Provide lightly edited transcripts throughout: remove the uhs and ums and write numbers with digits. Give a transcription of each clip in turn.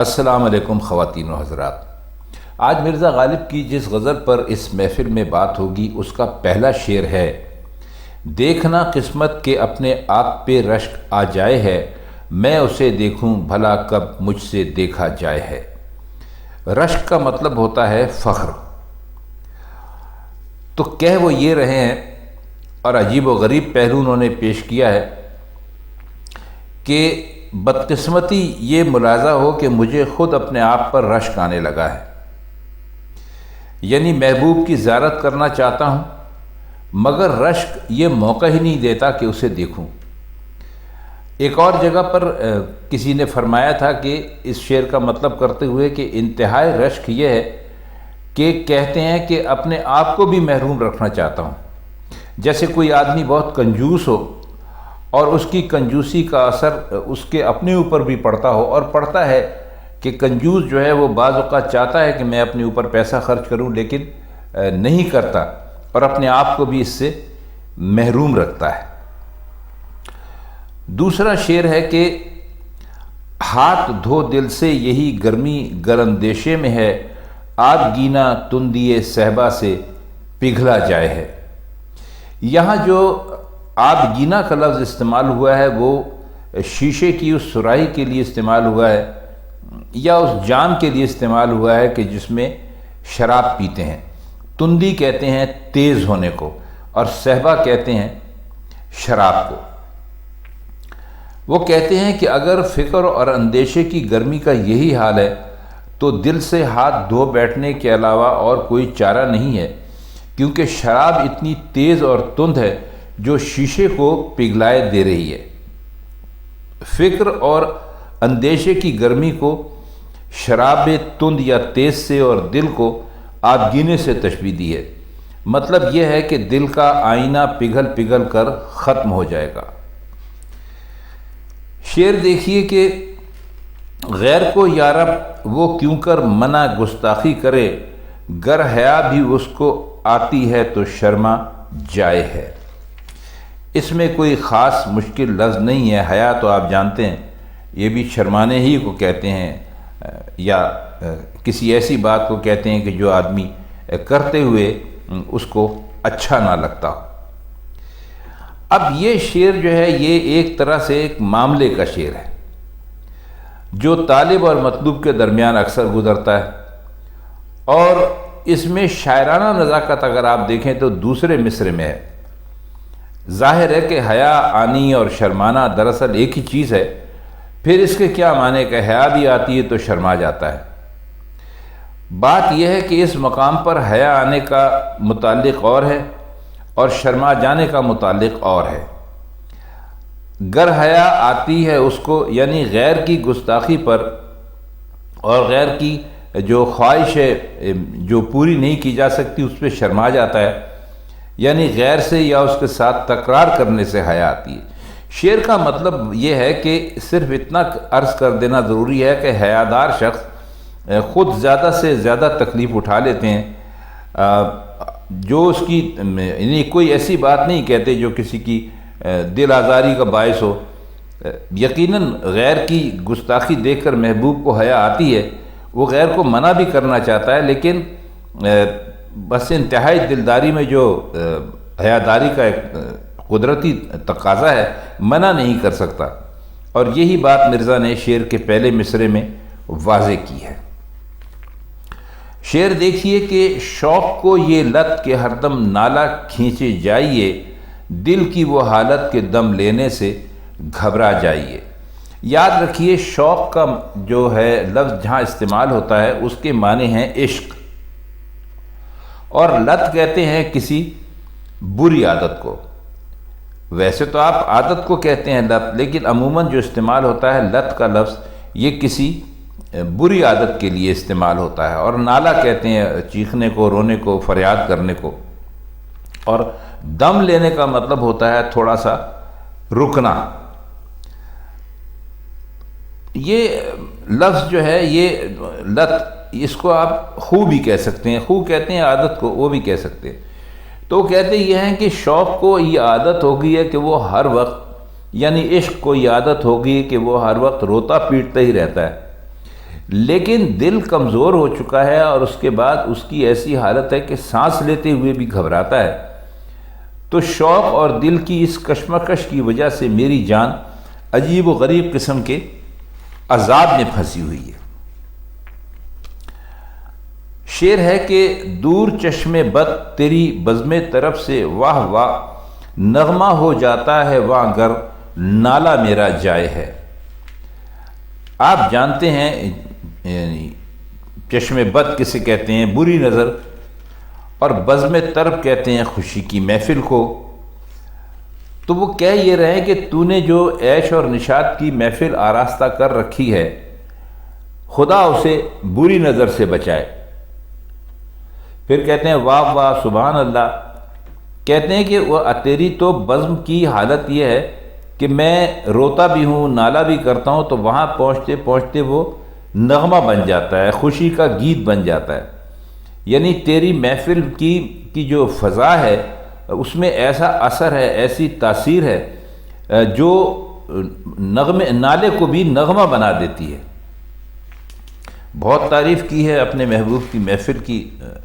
السلام علیکم خواتین و حضرات۔ آج مرزا غالب کی جس غزل پر اس محفل میں بات ہوگی اس کا پہلا شعر ہے: دیکھنا قسمت کے اپنے آپ پہ رشک آ جائے ہے، میں اسے دیکھوں بھلا کب مجھ سے دیکھا جائے ہے۔ رشک کا مطلب ہوتا ہے فخر۔ تو کہہ وہ یہ رہے ہیں اور عجیب و غریب پہلو انہوں نے پیش کیا ہے کہ بدقسمتی یہ ملاحظہ ہو کہ مجھے خود اپنے آپ پر رشک آنے لگا ہے، یعنی محبوب کی زیارت کرنا چاہتا ہوں مگر رشک یہ موقع ہی نہیں دیتا کہ اسے دیکھوں۔ ایک اور جگہ پر کسی نے فرمایا تھا کہ اس شعر کا مطلب کرتے ہوئے کہ انتہائی رشک یہ ہے کہ کہتے ہیں کہ اپنے آپ کو بھی محروم رکھنا چاہتا ہوں۔ جیسے کوئی آدمی بہت کنجوس ہو اور اس کی کنجوسی کا اثر اس کے اپنے اوپر بھی پڑتا ہو، اور پڑتا ہے کہ کنجوس جو ہے وہ بعض اوقات چاہتا ہے کہ میں اپنے اوپر پیسہ خرچ کروں لیکن نہیں کرتا، اور اپنے آپ کو بھی اس سے محروم رکھتا ہے۔ دوسرا شعر ہے کہ ہاتھ دھو دل سے یہی گرمی گر اندیشے میں ہے، آب گینا تندیے صہبا سے پگھلا جائے ہے۔ یہاں جو آب گینا کا لفظ استعمال ہوا ہے وہ شیشے کی اس سراہی کے لیے استعمال ہوا ہے یا اس جام کے لیے استعمال ہوا ہے کہ جس میں شراب پیتے ہیں۔ تندی کہتے ہیں تیز ہونے کو، اور صہبا کہتے ہیں شراب کو۔ وہ کہتے ہیں کہ اگر فکر اور اندیشے کی گرمی کا یہی حال ہے تو دل سے ہاتھ دھو بیٹھنے کے علاوہ اور کوئی چارہ نہیں ہے، کیونکہ شراب اتنی تیز اور تند ہے جو شیشے کو پگھلائے دے رہی ہے۔ فکر اور اندیشے کی گرمی کو شراب تند یا تیز سے اور دل کو آبگینے سے تشبیہ دی ہے۔ مطلب یہ ہے کہ دل کا آئینہ پگھل پگھل کر ختم ہو جائے گا۔ شعر دیکھیے کہ غیر کو یارب وہ کیوں کر منع گستاخی کرے، گر حیا بھی اس کو آتی ہے تو شرما جائے ہے۔ اس میں کوئی خاص مشکل لفظ نہیں ہے۔ حیا تو آپ جانتے ہیں یہ بھی شرمانے ہی کو کہتے ہیں، یا کسی ایسی بات کو کہتے ہیں کہ جو آدمی کرتے ہوئے اس کو اچھا نہ لگتا ہو۔ اب یہ شعر جو ہے یہ ایک طرح سے ایک معاملے کا شعر ہے جو طالب اور مطلوب کے درمیان اکثر گزرتا ہے، اور اس میں شاعرانہ نزاکت اگر آپ دیکھیں تو دوسرے مصرعے میں ہے۔ ظاہر ہے کہ حیا آنی اور شرمانا دراصل ایک ہی چیز ہے، پھر اس کے کیا معنی کہ حیا بھی آتی ہے تو شرما جاتا ہے۔ بات یہ ہے کہ اس مقام پر حیا آنے کا متعلق اور ہے اور شرما جانے کا متعلق اور ہے۔ گر حیا آتی ہے اس کو، یعنی غیر کی گستاخی پر اور غیر کی جو خواہش ہے جو پوری نہیں کی جا سکتی اس پہ شرما جاتا ہے، یعنی غیر سے یا اس کے ساتھ تکرار کرنے سے حیا آتی ہے۔ شعر کا مطلب یہ ہے کہ صرف اتنا عرض کر دینا ضروری ہے کہ حیادار شخص خود زیادہ سے زیادہ تکلیف اٹھا لیتے ہیں، جو اس کی یعنی کوئی ایسی بات نہیں کہتے جو کسی کی دل آزاری کا باعث ہو۔ یقیناً غیر کی گستاخی دیکھ کر محبوب کو حیا آتی ہے، وہ غیر کو منع بھی کرنا چاہتا ہے، لیکن بس انتہائی دلداری میں جو حیاداری کا ایک قدرتی تقاضا ہے منع نہیں کر سکتا، اور یہی بات مرزا نے شعر کے پہلے مصرعے میں واضح کی ہے۔ شعر دیکھیے کہ شوق کو یہ لت کہ ہر دم نالا کھینچے جائیے، دل کی وہ حالت کے دم لینے سے گھبرا جائیے۔ یاد رکھیے شوق کا جو ہے لفظ جہاں استعمال ہوتا ہے اس کے معنی ہیں عشق، اور لت کہتے ہیں کسی بری عادت کو۔ ویسے تو آپ عادت کو کہتے ہیں لت، لیکن عموماً جو استعمال ہوتا ہے لت کا لفظ یہ کسی بری عادت کے لیے استعمال ہوتا ہے، اور نالا کہتے ہیں چیخنے کو، رونے کو، فریاد کرنے کو، اور دم لینے کا مطلب ہوتا ہے تھوڑا سا رکنا۔ یہ لفظ جو ہے یہ لت، اس کو آپ خو بھی کہہ سکتے ہیں، خو کہتے ہیں عادت کو، وہ بھی کہہ سکتے ہیں۔ تو کہتے یہ ہیں کہ شوق کو یہ عادت ہو گئی ہے کہ وہ ہر وقت، یعنی عشق کو یہ عادت ہو گئی ہے کہ وہ ہر وقت روتا پیٹتا ہی رہتا ہے، لیکن دل کمزور ہو چکا ہے اور اس کے بعد اس کی ایسی حالت ہے کہ سانس لیتے ہوئے بھی گھبراتا ہے، تو شوق اور دل کی اس کشمکش کی وجہ سے میری جان عجیب و غریب قسم کے عذاب میں پھنسی ہوئی ہے۔ شعر ہے کہ دور چشم بد تیری بزم طرف سے واہ واہ، نغمہ ہو جاتا ہے وہاں گر نالا میرا جائے ہے۔ آپ جانتے ہیں چشم بد کسے کہتے ہیں؟ بری نظر، اور بزم طرب کہتے ہیں خوشی کی محفل کو۔ تو وہ کہہ یہ رہے ہیں کہ تو نے جو عیش اور نشاط کی محفل آراستہ کر رکھی ہے، خدا اسے بری نظر سے بچائے۔ پھر کہتے ہیں واہ واہ سبحان اللہ، کہتے ہیں کہ وہ تیری تو بزم کی حالت یہ ہے کہ میں روتا بھی ہوں، نالا بھی کرتا ہوں، تو وہاں پہنچتے پہنچتے وہ نغمہ بن جاتا ہے، خوشی کا گیت بن جاتا ہے۔ یعنی تیری محفل کی جو فضا ہے اس میں ایسا اثر ہے، ایسی تاثیر ہے جو نالے کو بھی نغمہ بنا دیتی ہے۔ بہت تعریف کی ہے اپنے محبوب کی محفل کی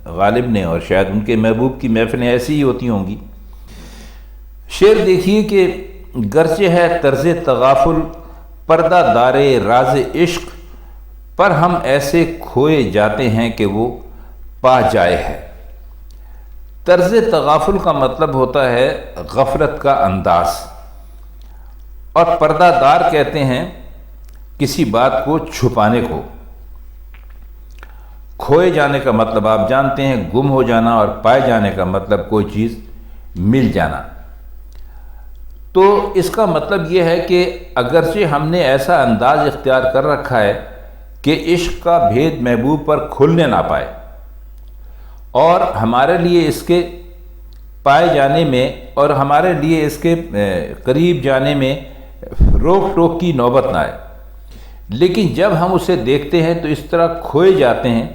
غالب نے، اور شاید ان کے محبوب کی محفلیں ایسی ہی ہوتی ہوں گی۔ شعر دیکھیے کہ گرچہ ہے طرز تغافل پردہ دارے راز عشق، پر ہم ایسے کھوئے جاتے ہیں کہ وہ پا جائے ہے۔ طرز تغافل کا مطلب ہوتا ہے غفلت کا انداز، اور پردہ دار کہتے ہیں کسی بات کو چھپانے کو۔ کھوئے جانے کا مطلب آپ جانتے ہیں گم ہو جانا، اور پائے جانے کا مطلب کوئی چیز مل جانا۔ تو اس کا مطلب یہ ہے کہ اگرچہ ہم نے ایسا انداز اختیار کر رکھا ہے کہ عشق کا بھید محبوب پر کھلنے نہ پائے، اور ہمارے لیے اس کے پائے جانے میں اور ہمارے لیے اس کے قریب جانے میں روک ٹوک کی نوبت نہ آئے، لیکن جب ہم اسے دیکھتے ہیں تو اس طرح کھوئے جاتے ہیں،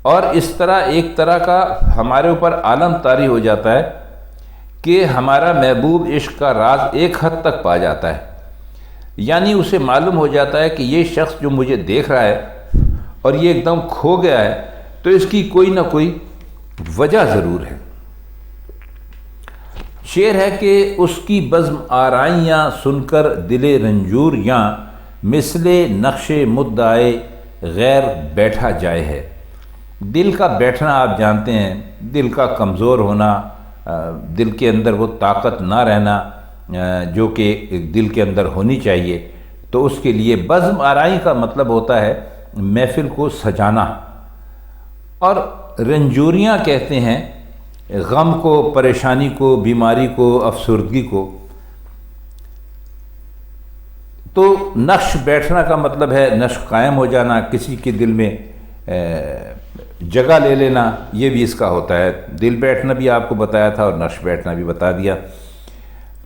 اور اس طرح ایک طرح کا ہمارے اوپر عالم طاری ہو جاتا ہے کہ ہمارا محبوب عشق کا راز ایک حد تک پا جاتا ہے۔ یعنی اسے معلوم ہو جاتا ہے کہ یہ شخص جو مجھے دیکھ رہا ہے اور یہ ایک دم کھو گیا ہے، تو اس کی کوئی نہ کوئی وجہ ضرور ہے۔ شعر ہے کہ اس کی بزم آرائیاں سن کر دل رنجوریاں، مثل نقش مدعائے غیر بیٹھا جائے ہے۔ دل کا بیٹھنا آپ جانتے ہیں، دل کا کمزور ہونا، دل کے اندر وہ طاقت نہ رہنا جو کہ دل کے اندر ہونی چاہیے، تو اس کے لیے بزم آرائی کا مطلب ہوتا ہے محفل کو سجانا، اور رنجوریاں کہتے ہیں غم کو، پریشانی کو، بیماری کو، افسردگی کو۔ تو نقش بیٹھنا کا مطلب ہے نقش قائم ہو جانا، کسی کے دل میں جگہ لے لینا، یہ بھی اس کا ہوتا ہے۔ دل بیٹھنا بھی آپ کو بتایا تھا اور نقش بیٹھنا بھی بتا دیا۔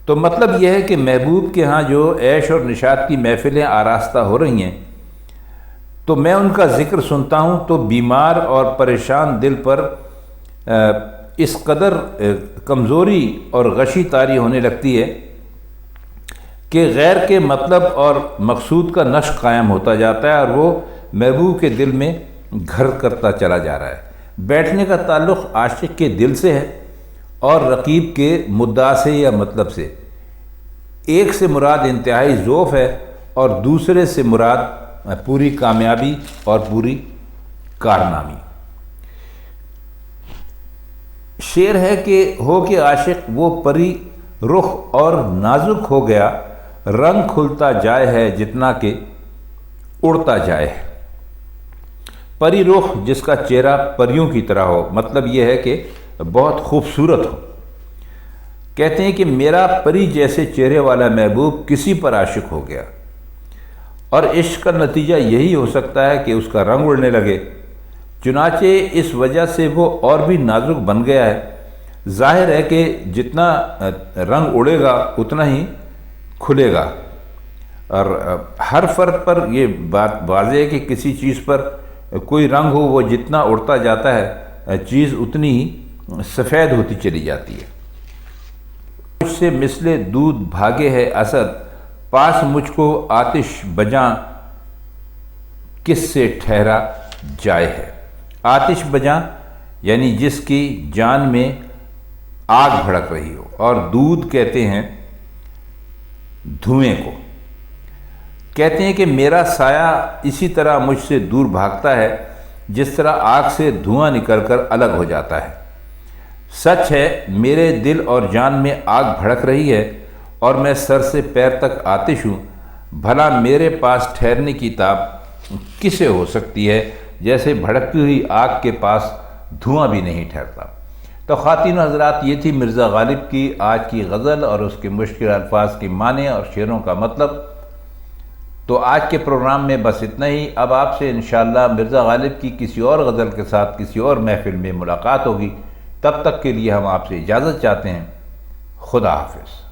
تو مطلب یہ ہے کہ محبوب کے ہاں جو عیش اور نشاط کی محفلیں آراستہ ہو رہی ہیں، تو میں ان کا ذکر سنتا ہوں تو بیمار اور پریشان دل پر اس قدر کمزوری اور غشی طاری ہونے لگتی ہے کہ غیر کے مطلب اور مقصود کا نقش قائم ہوتا جاتا ہے، اور وہ محبوب کے دل میں گھر کرتا چلا جا رہا ہے۔ بیٹھنے کا تعلق عاشق کے دل سے ہے اور رقیب کے مدعا سے یا مطلب سے۔ ایک سے مراد انتہائی ذوف ہے اور دوسرے سے مراد پوری کامیابی اور پوری کارنامی۔ شعر ہے کہ ہو کہ عاشق وہ پری رخ اور نازک ہو گیا، رنگ کھلتا جائے ہے جتنا کہ اڑتا جائے ہے۔ پری رخ جس کا چہرہ پریوں کی طرح ہو، مطلب یہ ہے کہ بہت خوبصورت ہو۔ کہتے ہیں کہ میرا پری جیسے چہرے والا محبوب کسی پر عاشق ہو گیا، اور عشق کا نتیجہ یہی ہو سکتا ہے کہ اس کا رنگ اڑنے لگے، چنانچہ اس وجہ سے وہ اور بھی نازک بن گیا ہے۔ ظاہر ہے کہ جتنا رنگ اڑے گا اتنا ہی کھلے گا، اور ہر فرد پر یہ بات واضح ہے کہ کسی چیز پر کوئی رنگ ہو، وہ جتنا اڑتا جاتا ہے چیز اتنی ہی سفید ہوتی چلی جاتی ہے۔ مجھ سے مثل دودھ بھاگے ہے اسد، پاس مجھ کو آتش بجاں کس سے ٹھہرا جائے ہے۔ آتش بجاں یعنی جس کی جان میں آگ بھڑک رہی ہو، اور دودھ کہتے ہیں دھوئیں کو۔ کہتے ہیں کہ میرا سایہ اسی طرح مجھ سے دور بھاگتا ہے جس طرح آگ سے دھواں نکل کر الگ ہو جاتا ہے۔ سچ ہے میرے دل اور جان میں آگ بھڑک رہی ہے اور میں سر سے پیر تک آتش ہوں۔ بھلا میرے پاس ٹھہرنے کی تاب کسے ہو سکتی ہے جیسے بھڑکتی ہوئی آگ کے پاس دھواں بھی نہیں ٹھہرتا۔ تو خواتین و حضرات، یہ تھی مرزا غالب کی آج کی غزل اور اس کے مشکل الفاظ کے معنی اور شعروں کا مطلب۔ تو آج کے پروگرام میں بس اتنا ہی۔ اب آپ سے انشاءاللہ مرزا غالب کی کسی اور غزل کے ساتھ کسی اور محفل میں ملاقات ہوگی۔ تب تک کے لیے ہم آپ سے اجازت چاہتے ہیں۔ خدا حافظ۔